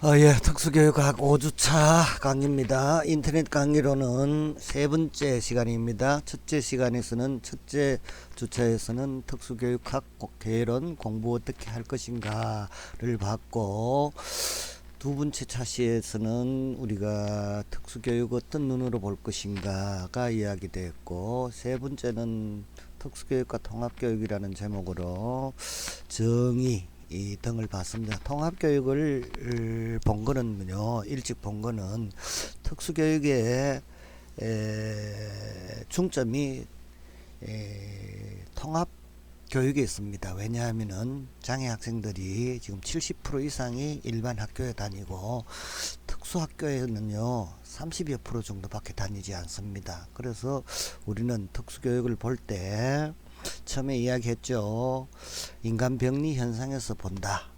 예, 특수교육학 5주차 강의입니다. 인터넷 강의로는 세 번째 시간입니다. 첫째 시간에서는 첫째 주차에서는 특수교육학 개론 공부 어떻게 할 것인가를 봤고, 두 번째 차시에서는 우리가 특수교육 어떤 눈으로 볼 것인가가 이야기되었고, 세 번째는 특수교육과 통합교육이라는 제목으로 정의 이 등을 봤습니다. 통합교육을 본 거는요, 일찍 본 거는 특수교육의 중점이 통합 교육에 있습니다. 왜냐하면은 장애 학생들이 지금 70% 이상이 일반 학교에 다니고 특수학교에는요 30여 프로 정도밖에 다니지 않습니다. 그래서 우리는 특수교육을 볼 때 처음에 이야기했죠. 인간 병리 현상에서 본다.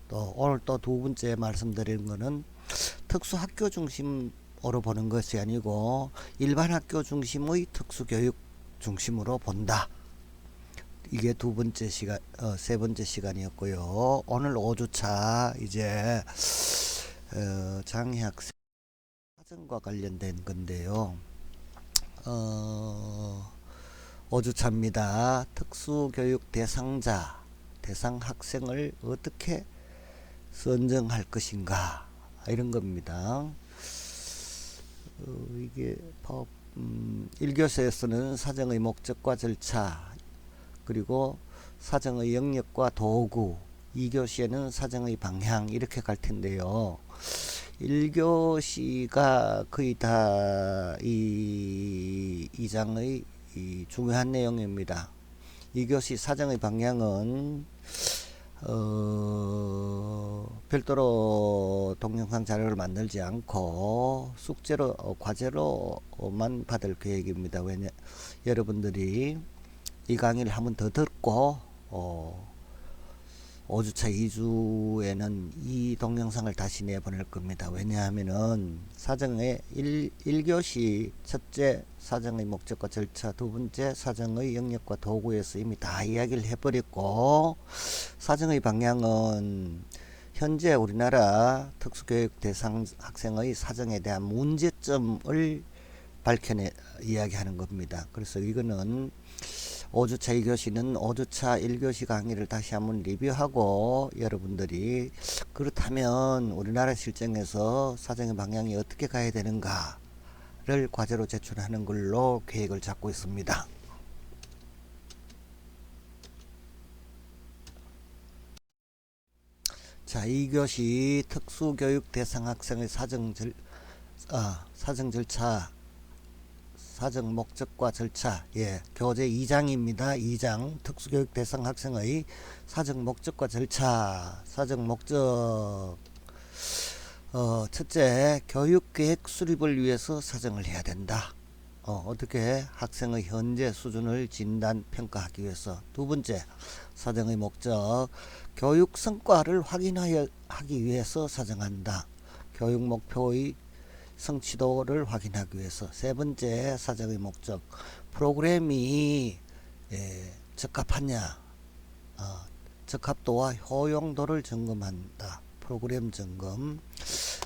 또 오늘 또 두 번째 말씀드리는 거는 특수학교 중심으로 보는 것이 아니고 일반 학교 중심의 특수교육 중심으로 본다. 이게 두 번째 시간, 세 번째 시간이었고요. 오늘 5주차 이제 장애 학생 사정과 관련된 건데요. 5주차입니다. 특수교육 대상자, 대상 학생을 어떻게 선정할 것인가 이런 겁니다. 이게 법 1교시에서는 사정의 목적과 절차, 그리고 사정의 영역과 도구, 2교시에는 사정의 방향 이렇게 갈 텐데요. 1교시가 거의 다 이 장의 이 중요한 내용입니다. 2교시 사정의 방향은 별도로 동영상 자료를 만들지 않고 숙제로 과제로만 받을 계획입니다. 왜냐 여러분들이 이 강의를 한번 더 듣고 5주차 2주에는 이 동영상을 다시 내보낼 겁니다. 왜냐하면은 사정의 1교시 첫째 사정의 목적과 절차, 두 번째 사정의 영역과 도구에서 이미 다 이야기를 해버렸고, 사정의 방향은 현재 우리나라 특수교육 대상 학생의 사정에 대한 문제점을 밝혀내 이야기하는 겁니다. 그래서 이거는 5주차 2교시는 5주차 1교시 강의를 다시 한번 리뷰하고, 여러분들이 그렇다면 우리나라 실정에서 사정의 방향이 어떻게 가야 되는가를 과제로 제출하는 걸로 계획을 잡고 있습니다. 자, 2교시 특수교육 대상 학생의 사정 절차, 사정 목적과 절차, 교재 2장입니다. 2장 특수교육 대상 학생의 사정 목적과 절차. 사정 목적, 첫째, 교육계획 수립을 위해서 사정을 해야 된다. 어떻게 학생의 현재 수준을 진단 평가하기 위해서. 두 번째, 사정의 목적, 교육 성과를 확인하기 위해서 사정한다. 교육 목표의 성취도를 확인하기 위해서. 세 번째, 사정의 목적, 프로그램이 적합하냐, 적합도와 효용도를 점검한다. 프로그램 점검.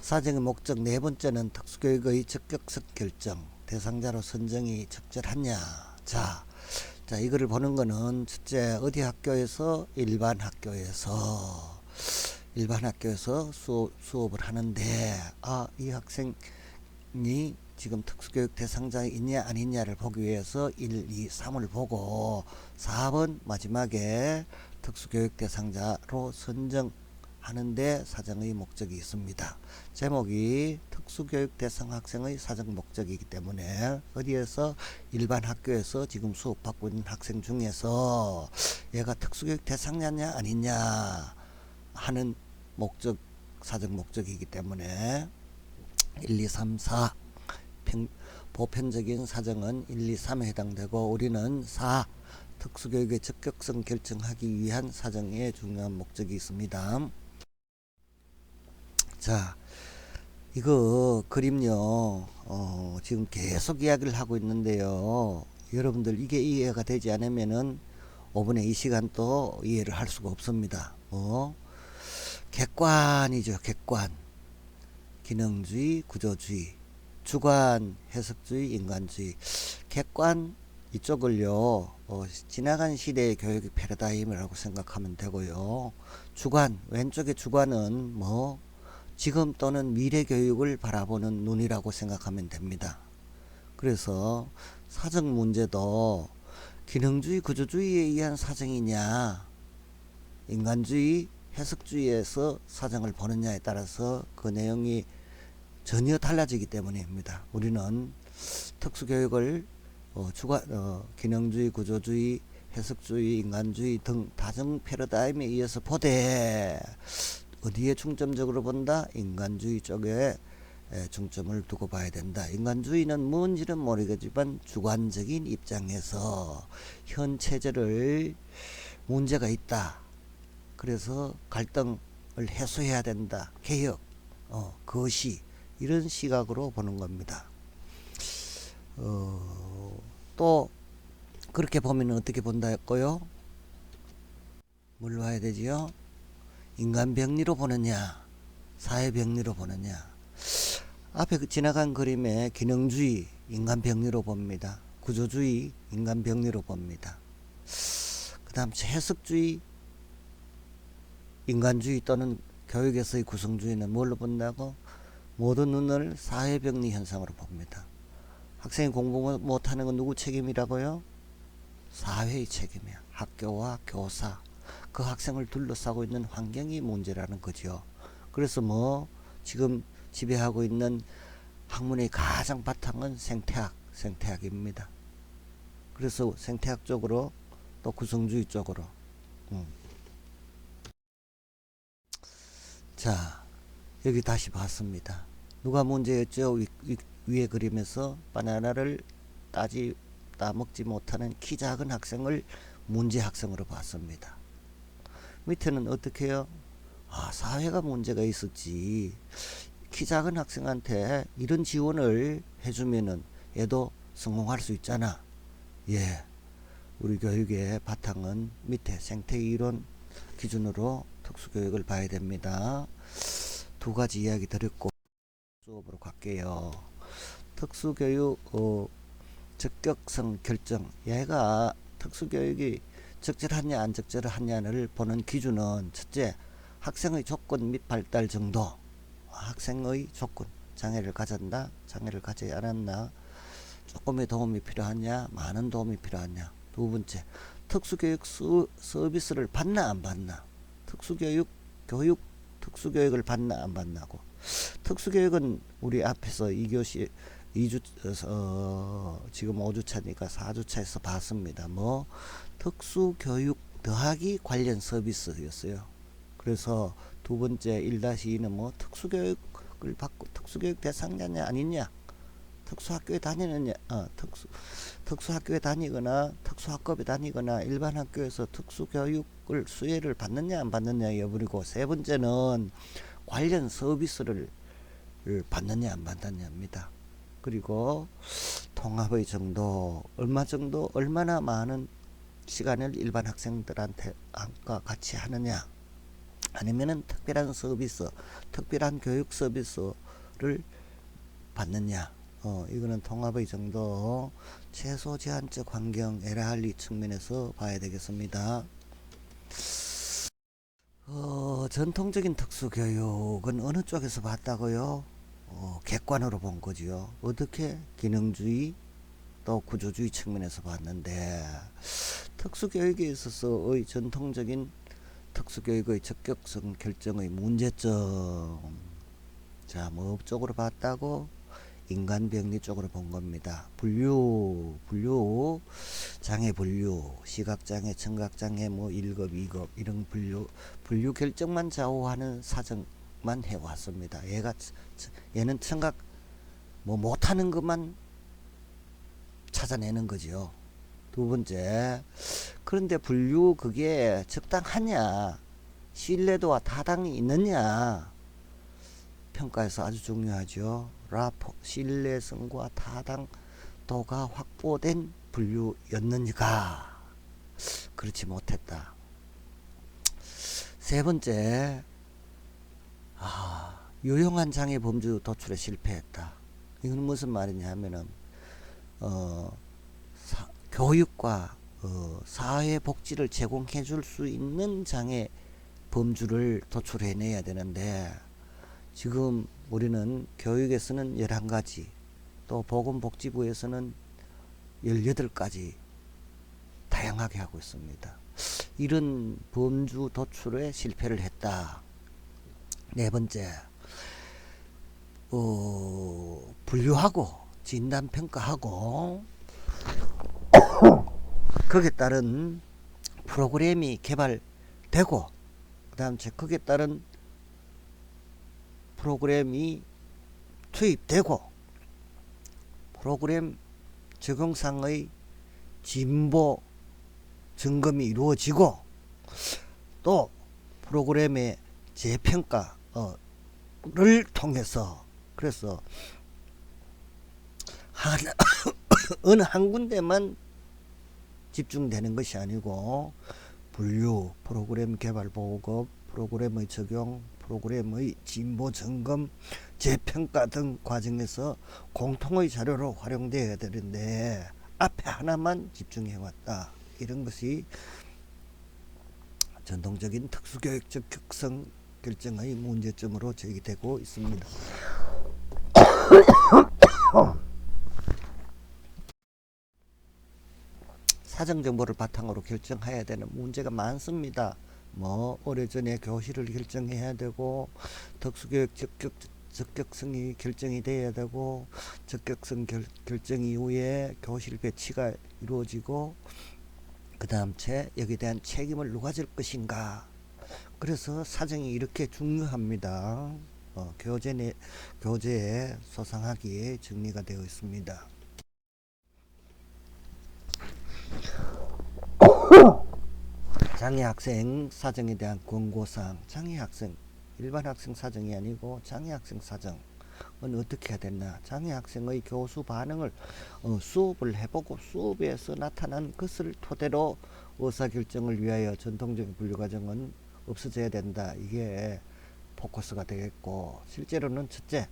사정의 목적 네 번째는 특수교육의 적격성 결정, 대상자로 선정이 적절하냐. 자, 이거를 보는 거는 첫째, 어디 학교에서 일반 학교에서 수업을 하는데, 이 학생이 지금 특수교육 대상자에 있냐 아니냐를 보기 위해서 1, 2, 3을 보고 4번 마지막에 특수교육 대상자로 선정하는데 사정의 목적이 있습니다. 제목이 특수교육 대상 학생의 사정 목적이기 때문에 어디에서 일반 학교에서 지금 수업받고 있는 학생 중에서 얘가 특수교육 대상자냐 아니냐 하는 목적, 사정 목적이기 때문에 1, 2, 3, 4 보편적인 사정은 1, 2, 3에 해당되고, 우리는 4 특수교육의 적격성 결정하기 위한 사정의 중요한 목적이 있습니다. 자, 이거 그림요, 지금 계속 이야기를 하고 있는데요. 여러분들 이게 이해가 되지 않으면은 5분의 2 시간 또 이해를 할 수가 없습니다. 객관이죠. 객관. 기능주의, 구조주의, 주관, 해석주의, 인간주의. 객관 이쪽을요 지나간 시대의 교육 패러다임이라고 생각하면 되고요. 주관, 왼쪽의 주관은 뭐 지금 또는 미래 교육을 바라보는 눈이라고 생각하면 됩니다. 그래서 사정 문제도 기능주의, 구조주의에 의한 사정이냐, 인간주의, 해석주의에서 사정을 보느냐에 따라서 그 내용이 전혀 달라지기 때문입니다. 우리는 특수교육을 기능주의, 구조주의, 해석주의, 인간주의 등 다중 패러다임에 의해서 보되 어디에 중점적으로 본다? 인간주의 쪽에 중점을 두고 봐야 된다. 인간주의는 뭔지는 모르겠지만 주관적인 입장에서 현 체제를 문제가 있다. 그래서 갈등을 해소해야 된다. 개혁, 거시 이런 시각으로 보는 겁니다. 또 그렇게 보면 어떻게 본다 했고요? 뭘 봐야 되지요? 인간 병리로 보느냐, 사회 병리로 보느냐. 앞에 지나간 그림에 기능주의, 인간 병리로 봅니다. 구조주의, 인간 병리로 봅니다. 그 다음 해석주의, 인간주의 또는 교육에서의 구성주의는 뭘로 본다고? 모든 눈을 사회병리 현상으로 봅니다. 학생이 공부 못하는 건 누구 책임이라고요? 사회의 책임이야. 학교와 교사, 그 학생을 둘러싸고 있는 환경이 문제라는 거죠. 그래서 뭐 지금 지배하고 있는 학문의 가장 바탕은 생태학입니다. 그래서 생태학 쪽으로 또 구성주의 쪽으로 자, 여기 다시 봤습니다. 누가 문제였죠? 위에 그림에서 바나나를 따먹지 못하는 키 작은 학생을 문제 학생으로 봤습니다. 밑에는 어떻게 해요? 사회가 문제가 있었지. 키 작은 학생한테 이런 지원을 해주면은 얘도 성공할 수 있잖아. 예. 우리 교육의 바탕은 밑에 생태이론 기준으로 특수교육을 봐야 됩니다. 두 가지 이야기 드렸고 수업으로 갈게요. 특수교육 적격성 결정. 얘가 특수교육이 적절하냐 안 적절하냐를 보는 기준은 첫째, 학생의 조건 및 발달 정도. 학생의 조건, 장애를 가졌나 장애를 가지지 않았나, 조금의 도움이 필요하냐 많은 도움이 필요하냐. 두 번째, 특수교육 서비스를 받나 안 받나. 특수교육을 받나 안 받나고. 특수교육은 우리 앞에서 2교시 2주 지금 5주차니까 4주차에서 봤습니다. 뭐 특수교육 더하기 관련 서비스였어요. 그래서 두 번째 1-2는 뭐 특수교육을 받고 특수교육 대상자냐 아니냐, 특수학교에 다니느냐, 특수학교에 다니거나 특수학급에 다니거나 일반 학교에서 특수교육을 수혜를 받느냐 안 받느냐 여부이고, 세 번째는 관련 서비스를 받느냐 안 받느냐입니다. 그리고 통합의 정도, 얼마나 많은 시간을 일반 학생들한테 같이 하느냐, 아니면은 특별한 서비스, 특별한 교육 서비스를 받느냐. 이거는 통합의 정도, 최소 제한적 환경 LRE 측면에서 봐야 되겠습니다. 전통적인 특수교육은 어느 쪽에서 봤다고요? 객관으로 본 거지요. 어떻게? 기능주의 또 구조주의 측면에서 봤는데, 특수교육에 있어서의 전통적인 특수교육의 적격성 결정의 문제점. 자, 뭐 쪽으로 봤다고? 인간병리 쪽으로 본 겁니다. 분류, 장애 분류, 시각장애, 청각장애, 뭐 1급, 2급, 이런 분류 결정만 좌우하는 사정만 해왔습니다. 얘는 청각, 뭐 못하는 것만 찾아내는 거죠. 두 번째, 그런데 분류 그게 적당하냐, 신뢰도와 타당이 있느냐, 평가에서 아주 중요하죠. 신뢰성과 타당도가 확보된 분류였는가, 그렇지 못했다. 세 번째, 유용한 장애 범주 도출에 실패했다. 이건 무슨 말이냐 하면은 교육과 사회복지를 제공해 줄 수 있는 장애 범주를 도출해내야 되는데 지금 우리는 교육에서는 11가지 또 보건복지부에서는 18가지 다양하게 하고 있습니다. 이런 범주 도출에 실패를 했다. 네 번째, 분류하고 진단평가하고 거기에 따른 프로그램이 개발되고 그 다음 거기에 따른 프로그램이 투입되고 프로그램 적용상의 진보 점검이 이루어지고 또 프로그램의 재평가를 통해서 그래서 어느 한 군데만 집중되는 것이 아니고 분류, 프로그램 개발 보급, 프로그램의 적용, 프로그램의 진보 점검, 재평가 등 과정에서 공통의 자료로 활용되어야 되는데 앞에 하나만 집중해 왔다. 이런 것이 전통적인 특수교육적 격성 결정의 문제점으로 제기되고 있습니다. 사정정보를 바탕으로 결정해야 되는 문제가 많습니다. 오래전에 교실을 결정해야 되고 특수교육 적격성이 결정이 돼야 되고 적격성 결정 이후에 교실 배치가 이루어지고 그 다음 여기에 대한 책임을 누가 질 것인가. 그래서 사정이 이렇게 중요합니다. 교재에 소상하게 정리가 되어 있습니다. 장애학생 사정에 대한 권고사항. 장애학생 일반 학생 사정이 아니고 장애학생 사정은 어떻게 해야 되나. 장애학생의 교수 반응을 수업을 해보고 수업에서 나타난 것을 토대로 의사결정을 위하여 전통적인 분류과정은 없어져야 된다. 이게 포커스가 되겠고 실제로는 첫째,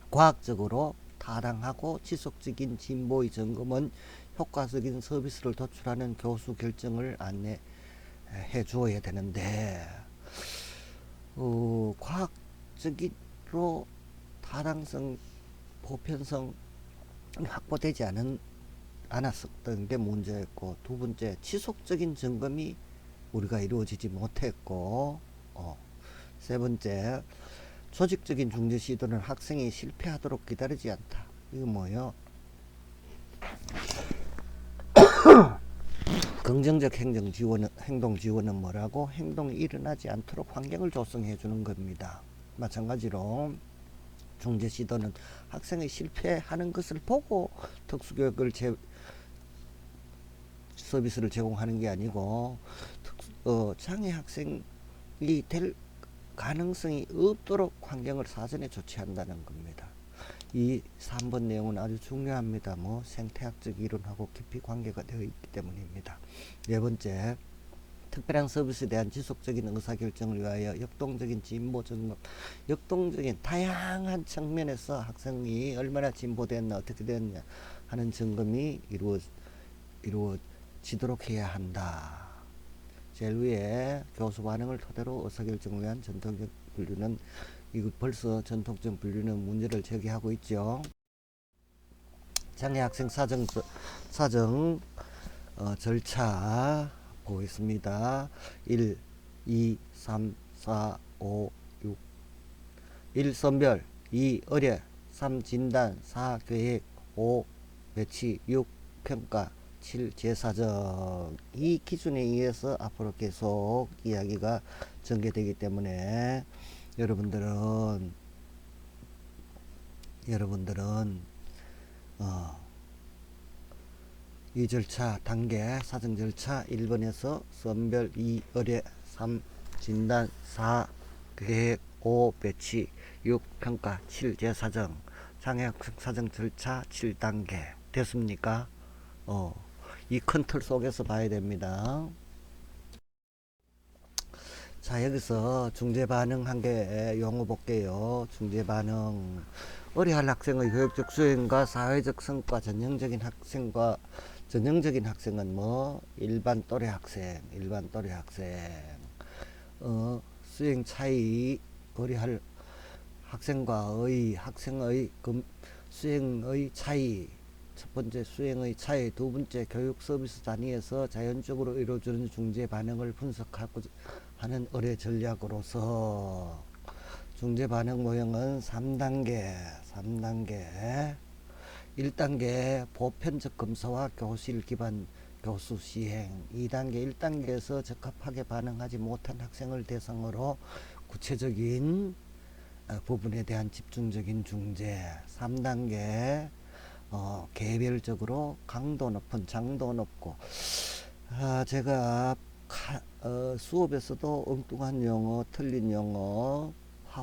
과학적으로 타당하고 지속적인 진보의 점검은 효과적인 서비스를 도출하는 교수 결정을 안내해 주어야 되는데 과학적으로 타당성, 보편성 확보되지 않았었던 게 문제였고 두 번째, 지속적인 점검이 우리가 이루어지지 못했고 세 번째, 조직적인 중재 시도는 학생이 실패하도록 기다리지 않다. 이거 뭐예요? 긍정적 행동 지원은 뭐라고? 행동이 일어나지 않도록 환경을 조성해 주는 겁니다. 마찬가지로 중재 시도는 학생이 실패하는 것을 보고 특수교육을 서비스를 제공하는 게 아니고 장애 학생이 될 가능성이 없도록 환경을 사전에 조치한다는 겁니다. 이 3번 내용은 아주 중요합니다. 생태학적 이론하고 깊이 관계가 되어 있기 때문입니다. 네 번째, 특별한 서비스에 대한 지속적인 의사결정을 위하여 역동적인 진보 점검. 역동적인 다양한 측면에서 학생이 얼마나 진보됐나 어떻게 됐냐 하는 점검이 이루어지도록 해야 한다. 제일 위에 교수 반응을 토대로 의사결정을 위한 전통적 분류는 이거 벌써 전통적 분류는 문제를 제기하고 있죠. 장애학생 사정 절차 보겠습니다. 1, 2, 3, 4, 5, 6 1. 선별 2. 의뢰 3. 진단 4. 계획 5. 배치 6. 평가 7. 재사정. 이 기준에 의해서 앞으로 계속 이야기가 전개되기 때문에 여러분들은 이 절차 단계 사정 절차 1번에서 선별 2. 의뢰 3. 진단 4. 계획 5. 배치 6. 평가 7. 재사정. 장애학생 사정 절차 7단계 됐습니까? 이 큰 틀 속에서 봐야 됩니다. 자, 여기서 중재 반응 한 개 용어 볼게요. 중재 반응. 어려할 학생의 교육적 수행과 사회적 성과 전형적인 학생은 뭐 일반 또래 학생, 수행 차이, 어려할 학생의 수행의 차이. 첫 번째 수행의 차이, 두 번째 교육 서비스 단위에서 자연적으로 이루어지는 중재 반응을 분석하고 하는 의뢰 전략으로서 중재 반응 모형은 3단계. 1단계 보편적 검사와 교실 기반 교수 시행. 2단계 1단계에서 적합하게 반응하지 못한 학생을 대상으로 구체적인 부분에 대한 집중적인 중재. 3단계 개별적으로 강도 높은 장도 높고, 제가 수업에서도 엉뚱한 용어, 틀린 용어,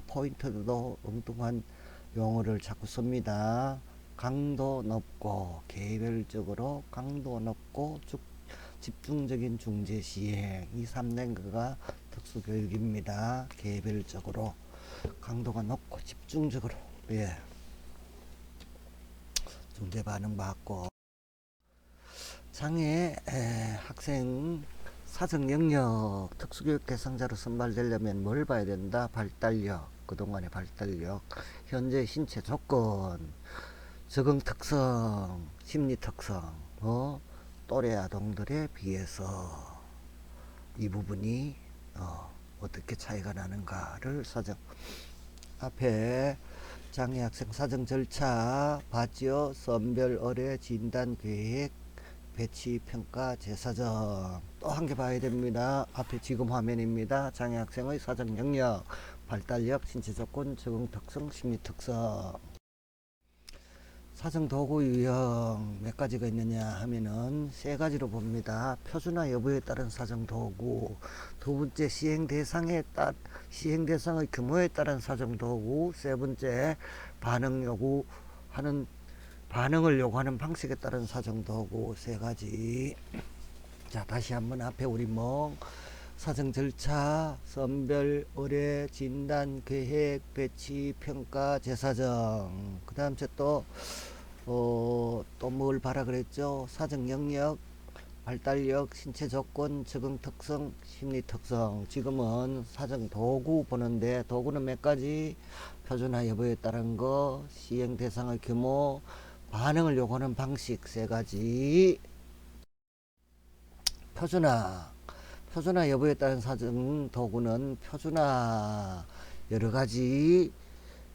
포인트도 엉뚱한 용어를 자꾸 씁니다. 강도 높고, 개별적으로 강도 높고 집중적인 중재 시행. 이 3단계가 특수교육입니다. 개별적으로 강도가 높고 집중적으로, 예, 중재 반응 받고. 장애 학생 사정 영역 특수교육 대상자로 선발되려면 뭘 봐야 된다? 발달력, 그동안의 발달력, 현재 신체 조건, 적응 특성, 심리 특성, 또래 아동들에 비해서 이 부분이 어떻게 차이가 나는가를 사정. 앞에 장애 학생 사정 절차 봤죠? 선별 의뢰 진단 계획 배치 평가 재사정. 또 한 개 봐야 됩니다. 앞에 지금 화면입니다. 장애 학생의 사정 영역, 발달력, 신체 조건, 적응 특성, 심리 특성. 사정 도구 유형 몇 가지가 있느냐 하면은 세 가지로 봅니다. 표준화 여부에 따른 사정 도구, 두 번째 시행 대상의 규모에 따른 사정 도구, 세 번째 반응을 요구하는 방식에 따른 사정 도구. 세 가지. 자, 다시 한번 앞에 우리 사정 절차, 선별, 의뢰, 진단, 계획, 배치, 평가, 재사정. 그 다음 또 뭘 봐라 그랬죠? 사정 영역, 발달력, 신체 조건, 적응 특성, 심리 특성. 지금은 사정 도구 보는데, 도구는 몇 가지? 표준화 여부에 따른 거, 시행 대상의 규모, 반응을 요구하는 방식. 세 가지. 표준화 여부에 따른 사정 도구는 표준화 여러 가지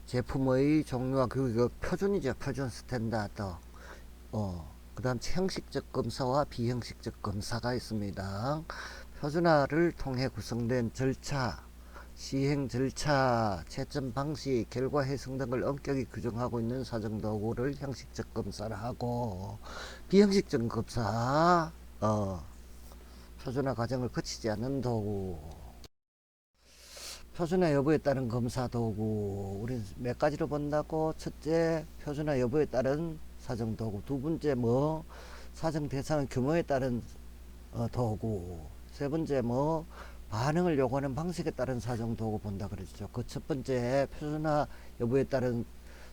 제품의 종류와 규격, 표준이죠. 표준 스탠다드. 그 다음 형식적 검사와 비형식적 검사가 있습니다. 표준화를 통해 구성된 절차, 시행 절차, 채점 방식, 결과 해석 등을 엄격히 규정하고 있는 사정 도구를 형식적 검사를 하고, 비형식적 검사, 표준화 과정을 거치지 않는 도구. 표준화 여부에 따른 검사 도구, 우리 몇 가지로 본다고? 첫째, 표준화 여부에 따른 사정 도구. 두 번째, 사정 대상의 규모에 따른 도구. 세 번째, 반응을 요구하는 방식에 따른 사정 도구 본다 그랬죠. 그 첫 번째, 표준화 여부에 따른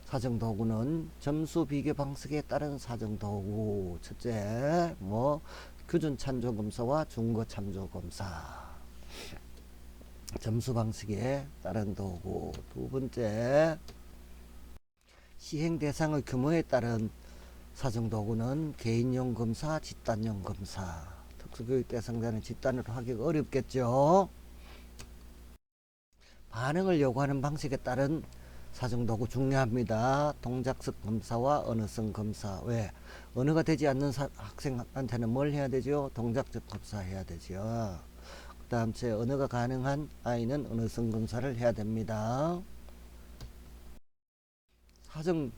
사정 도구는 점수 비교 방식에 따른 사정 도구. 첫째, 규준 참조 검사와 중거 참조 검사. 점수 방식에 따른 도구. 두 번째, 시행 대상의 규모에 따른 사정 도구는 개인용 검사, 집단용 검사. 특수교육 대상자는 집단으로 하기가 어렵겠죠. 반응을 요구하는 방식에 따른 사정 도구 중요합니다. 동작성 검사와 언어성 검사. 왜? 언어가 되지 않는 학생한테는 뭘 해야 되죠? 동작적 검사 해야 되죠. 그 다음 언어가 가능한 아이는 언어성 검사를 해야 됩니다. 사정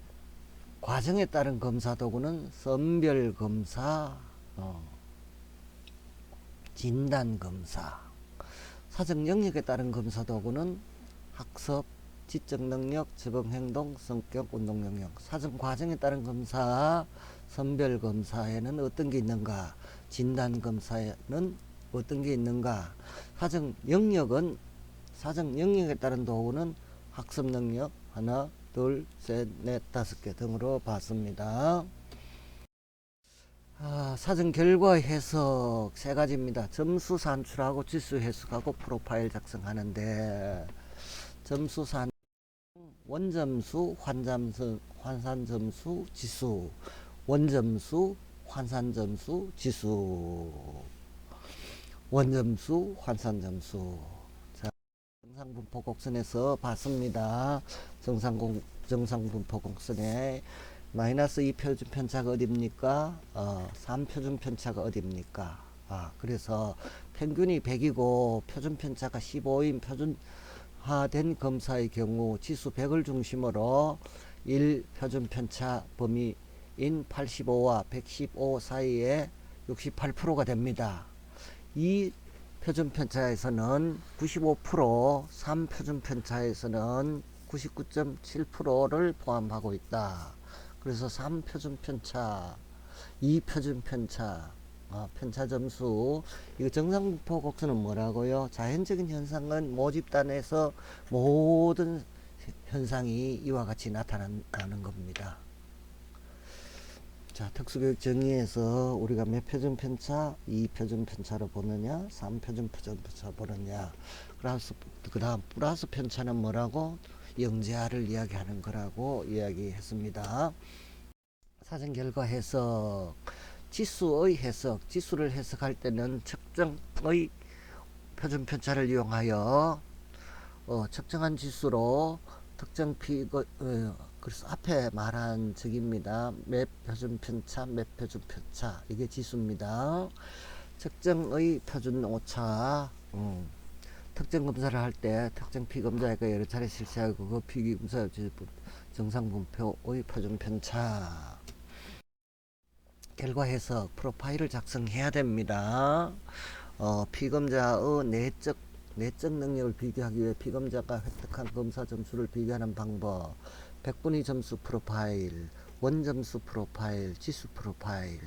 과정에 따른 검사 도구는 선별 검사, 진단 검사. 사정 영역에 따른 검사 도구는 학습, 지적 능력, 적응 행동, 성격, 운동 영역. 사정 과정에 따른 검사, 선별 검사에는 어떤 게 있는가? 진단 검사에는 어떤 게 있는가? 사정 영역은 사정 영역에 따른 도구는 학습 능력 하나, 둘, 셋, 넷, 다섯 개 등으로 봤습니다. 사정 결과 해석 세 가지입니다. 점수 산출하고 지수 해석하고 프로파일 작성하는데, 점수 산 원점수, 환산점수, 지수, 원점수, 환산점수, 지수, 원점수, 환산점수. 자, 정상분포 곡선에서 봤습니다. 정상분포 곡선에 마이너스 2표준 편차가 어딥니까? 3표준 편차가 어딥니까? 그래서 평균이 100이고 표준 편차가 15인 표준화된 검사의 경우 지수 100을 중심으로 1 표준 편차 범위인 85와 115 사이에 68%가 됩니다. 이 표준 편차에서는 95%, 3표준 편차에서는 99.7%를 포함하고 있다. 그래서 3표준 편차, 2표준 편차, 편차 점수. 이거 정상분포 곡선은 뭐라고요? 자연적인 현상은 모집단에서 모든 현상이 이와 같이 나타나는 겁니다. 자, 특수교육 정의에서 우리가 몇 표준 편차, 2표준 편차로 보느냐, 3표준 편차 보느냐. 그 다음 플러스 편차는 뭐라고? 영재하를 이야기하는 거라고 이야기했습니다. 사전 결과 해석, 지수의 해석, 지수를 해석할 때는 측정의 표준 편차를 이용하여 측정한 지수로 특정 그래서 앞에 말한 적입니다. 몇 표준 편차, 몇 표준 편차, 이게 지수입니다. 측정의 표준 오차, 특정 검사를 할 때 특정 피검사가 여러 차례 실시하고 그 피검사 정상분포의 표준 편차. 결과 해석, 프로파일을 작성해야 됩니다. 피검자의 내적 능력을 비교하기 위해 피검자가 획득한 검사 점수를 비교하는 방법. 백분위 점수 프로파일, 원점수 프로파일, 지수 프로파일.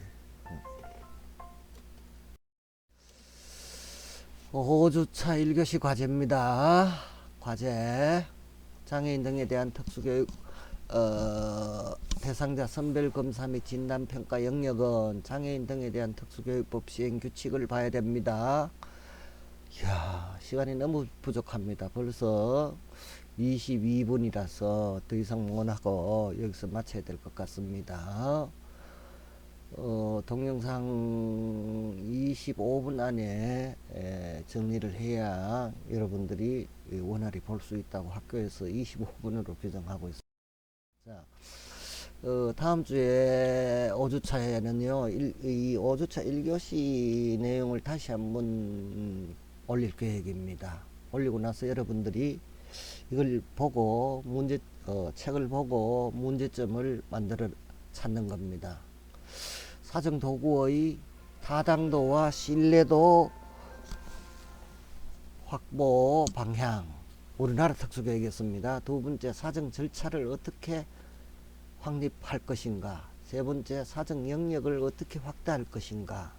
5주차 1교시 과제입니다. 과제. 장애인 등에 대한 특수교육 대상자 선별검사 및 진단평가 영역은 장애인 등에 대한 특수교육법 시행 규칙을 봐야 됩니다. 이야, 시간이 너무 부족합니다. 벌써 22분이라서 더 이상 못하고 여기서 마쳐야 될 것 같습니다. 동영상 25분 안에 정리를 해야 여러분들이 원활히 볼 수 있다고 학교에서 25분으로 규정하고 있습니다. 자, 다음 주에 5주차에는요, 이 5주차 1교시 내용을 다시 한번 올릴 계획입니다. 올리고 나서 여러분들이 이걸 보고 책을 보고 문제점을 만들어 찾는 겁니다. 사정 도구의 타당도와 신뢰도 확보 방향. 우리나라 특수교육이었습니다. 두 번째, 사정 절차를 어떻게 확립할 것인가. 세 번째, 사정 영역을 어떻게 확대할 것인가.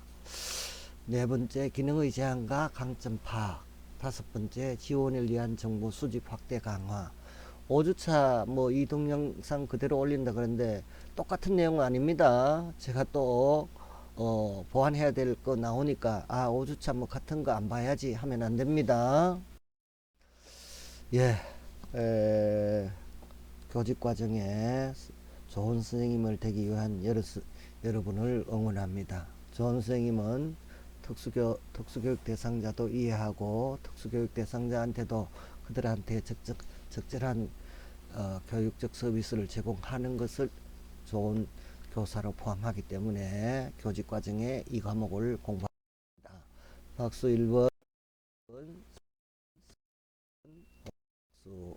네 번째, 기능의 제한과 강점 파악. 다섯 번째, 지원을 위한 정보 수집 확대 강화. 5주차 이 동영상 그대로 올린다 그러는데 똑같은 내용은 아닙니다. 제가 또 보완해야 될 거 나오니까 5주차 같은 거 안 봐야지 하면 안 됩니다. 예, 교직 과정에 좋은 선생님을 되기 위한 여러분을 응원합니다. 좋은 선생님은 특수교육 대상자도 이해하고 특수교육 대상자한테도 그들한테 적절한 교육적 서비스를 제공하는 것을 좋은 교사로 포함하기 때문에 교직 과정에 이 과목을 공부합니다. 박수 1번.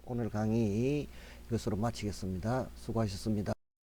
오늘 강의 이것으로 마치겠습니다. 수고하셨습니다.